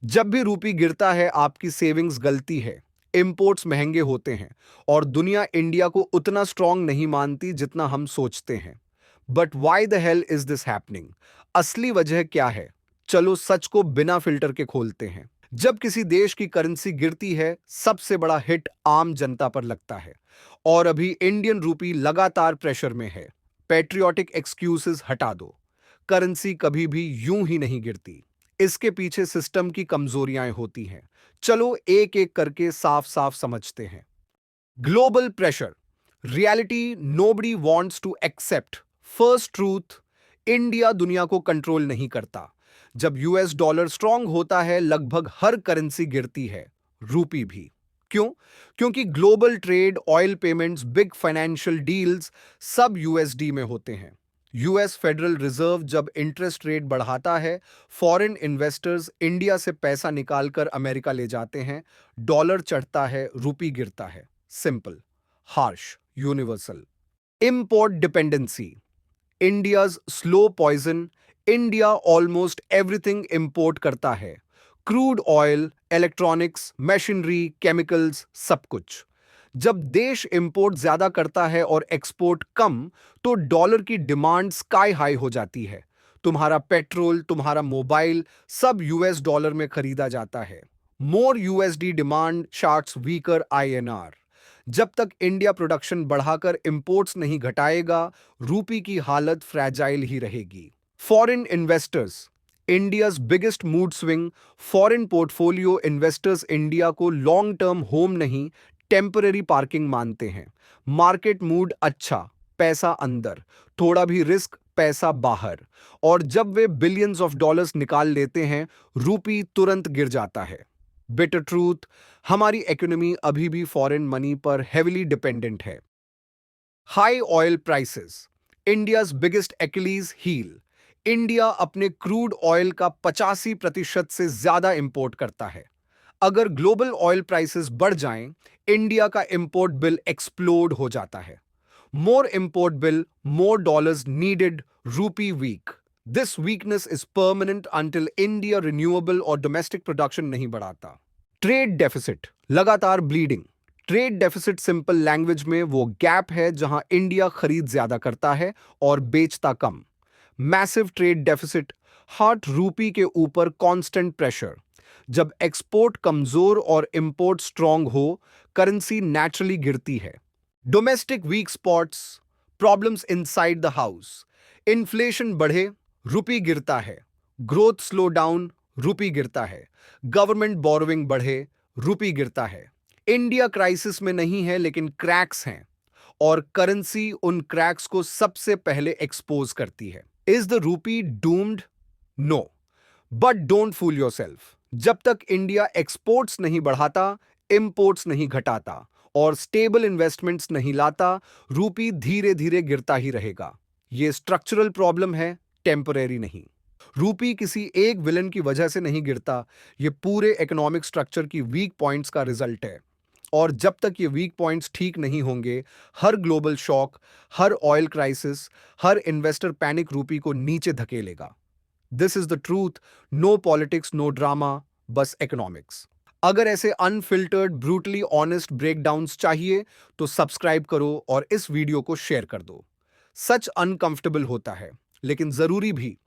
जब भी रूपी गिरता है आपकी सेविंग्स गलती है, इंपोर्ट्स महंगे होते हैं और दुनिया इंडिया को उतना स्ट्रांग नहीं मानती जितना हम सोचते हैं। But why the hell is this happening? असली वजह क्या है? चलो सच को बिना फिल्टर के खोलते हैं। जब किसी देश की करेंसी गिरती है, सबसे बड़ा हिट आम जनता पर लगता है। और अभी इंडियन रूपी लगातार प्रेशर में है। पैट्रियोटिक एक्सक्यूजेस हटा दो। करेंसी कभी भी यूं ही नहीं गिरती। इसके पीछे सिस्टम की कमजोरियां होती हैं। चलो एक एक करके साफ साफ समझते हैं। Global pressure, reality nobody wants to accept. First truth, India दुनिया को कंट्रोल नहीं करता। जब यूएस डॉलर स्ट्रांग होता है, लगभग हर करेंसी गिरती है, रूपी भी। क्यों? क्योंकि global trade, oil payments, big financial deals सब यूएसडी में होते हैं। यूएस फेडरल रिजर्व जब इंटरेस्ट रेट बढ़ाता है, फॉरेन इन्वेस्टर्स इंडिया से पैसा निकालकर अमेरिका ले जाते हैं। डॉलर चढ़ता है, रूपी गिरता है। Simple, harsh, universal. Import dependency, India's slow poison. India almost everything import करता है। Crude oil, electronics, machinery, chemicals, सब कुछ। जब देश इंपोर्ट ज्यादा करता है और एक्सपोर्ट कम, तो डॉलर की डिमांड स्काई हाई हो जाती है। तुम्हारा पेट्रोल, तुम्हारा मोबाइल, सब यूएस डॉलर में खरीदा जाता है। More USD demand shorts weaker INR. जब तक इंडिया प्रोडक्शन बढ़ाकर इंपोर्ट्स नहीं घटाएगा, रूपी की हालत फ्रैजाइल ही रहेगी। Foreign investors, India's biggest mood swing. Foreign portfolio investors India को लॉन्ग टर्म होम नहीं, टेम्पररी पार्किंग मानते हैं। मार्केट मूड अच्छा, पैसा अंदर, थोड़ा भी रिस्क, पैसा बाहर। और जब वे बिलियंस ऑफ डॉलर्स निकाल लेते हैं, रूपी तुरंत गिर जाता है। बिटर ट्रूथ, हमारी इकोनॉमी अभी भी फॉरेन मनी पर हेविली डिपेंडेंट है। High oil prices, India's biggest Achilles heel. India अपने क्रूड ऑयल का 85% से ज्यादा इंपोर्ट करता है। अगर ग्लोबल ऑयल प्राइसेस बढ़ जाएं, इंडिया का इंपोर्ट बिल एक्सप्लोड हो जाता है। More import bill, more dollars needed, rupee weak. This weakness is permanent until India renewable और डोमेस्टिक प्रोडक्शन नहीं बढ़ाता। ट्रेड डेफिसिट, लगातार bleeding. Trade deficit simple language में वो गैप है जहां इंडिया खरीद ज्यादा करता है और बेचता कम। Massive trade deficit, hot rupee के ऊपर कांस्टेंट प्रेशर। जब एक्सपोर्ट कमजोर और इंपोर्ट स्ट्रांग हो, करेंसी नेचुरली गिरती है। Domestic weak spots, problems inside the house. Inflation बढ़े, रुपी गिरता है। ग्रोथ स्लो डाउन, रुपी गिरता है। गवर्नमेंट बोरोइंग बढ़े, रुपी गिरता है। इंडिया क्राइसिस में नहीं है, लेकिन क्रैक्स हैं और करेंसी उन क्रैक्स को सबसे पहले एक्सपोज करती है। Is the rupee doomed? No, but don't fool yourself. जब तक इंडिया एक्सपोर्ट्स नहीं बढ़ाता, इंपोर्ट्स नहीं घटाता और स्टेबल इन्वेस्टमेंट्स नहीं लाता, रूपी धीरे धीरे गिरता ही रहेगा। यह स्ट्रक्चरल प्रॉब्लम है, टेम्परेरी नहीं। रूपी किसी एक विलन की वजह से नहीं गिरता, यह पूरे इकोनॉमिक स्ट्रक्चर की वीक पॉइंट्स का रिजल्ट है। और जब तक ये वीक पॉइंट्स ठीक नहीं होंगे, हर ग्लोबल शॉक, हर ऑयल क्राइसिस, हर इन्वेस्टर पैनिक रूपी को नीचे धकेलेगा। This is the truth, no politics, no drama, बस इकोनॉमिक्स। अगर ऐसे अनफिल्टर्ड, ब्रूटली ऑनेस्ट ब्रेकडाउन्स चाहिए, तो सब्सक्राइब करो और इस वीडियो को शेयर कर दो। सच अनकंफर्टेबल होता है, लेकिन जरूरी भी।